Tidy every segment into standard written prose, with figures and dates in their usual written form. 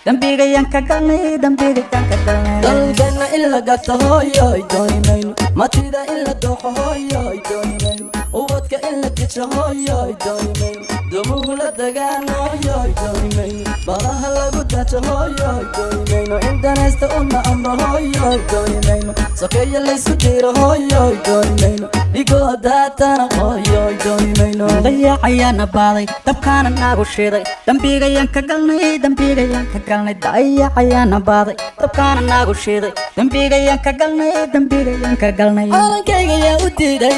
dambiga yanka galnay dambiga yanka galnay dalkeena in la gato hooyoy doonayno matida in la dooxo hooyoy doonayno ubadka in la dijo hooyoy doonayno dumuhu la dagaan hooyoy doonayno balaha lagu dajo hooyoy doonayno intanaysta una amro hooyoy doonayno sokeeya laysu jiro hooyoy doonayno dhigoo daatana hooyoy doonayno dayacayaana baaday dabkaana naagu shiday dambiga yanka galnay dambiga yanka galnay dayacayaana baaday dabkaana naagu shiday dambiga yanka galnay dambiga yanka galnay calankayga yaa u diiday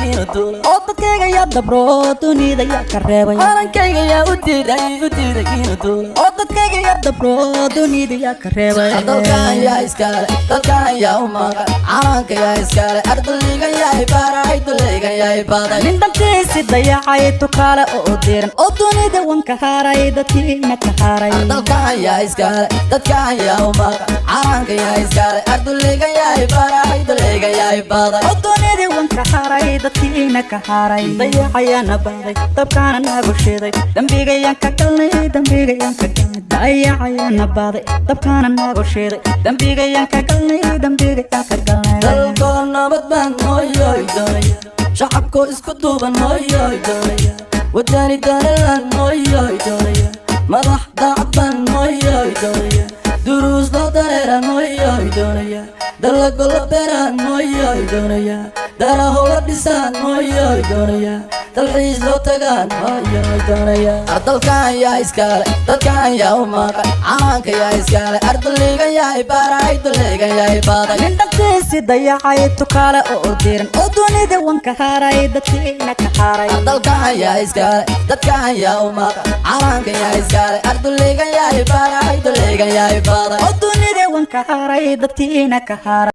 inuu duulo oo dadkayga yaa dabro dunida yaa ka reebay calankayga yaa u diiday inuu duulo oo dadkayga yaa dabro dunida yaa ka reebay dalkan yaa iskale dalkan yaa u maqan calanka yaa iskale ardayga yaa ibaray dulayga yaa ibaday nin dantiisi dayacay tukaale oo diiran oo dunida wanka haray dadkiina ka haray dalkan yaa iskale dadkan yaa u maqan calanka yaa iskale ardayga yaa ibaray dulayga yaa ibaday oo dunida wanka haray dadkiina ka haray dayacayaana baaday dabkaana naagu shiday dambiga yanka galnay dambiga yanka galnay dayacayaana baaday dabkaana naagu shiday dambiga yanka galnay dambiga yanka galnay dalkoo nabad baan hooyoy doonaya shacabkoo isku duuban hooyoy doonaya wadani danalan hooyoy doonaya madax daacad baan hooyoy doonaya duruus loo dareeran hooyoy doonaya dalago la beeraan hooyoy doonaya daraho la dhisaan hooyoy doonaya dalxiis loo tagaan hooyoy doonaya dalkan yaa iskale dadkan yaa u maqan calanka yaa iskale ardayga yaa ibaray dulayga yaa ibaday nin dantiisi dayacay tukaale oo diiran oo dunida wanka haray dadkiina ka haray dalkan yaa iskale dadkan yaa u maqan calanka yaa iskale ardayga yaa ibaray dulayga yaa ibaday oo dunida wanka haray dadkiina ka haray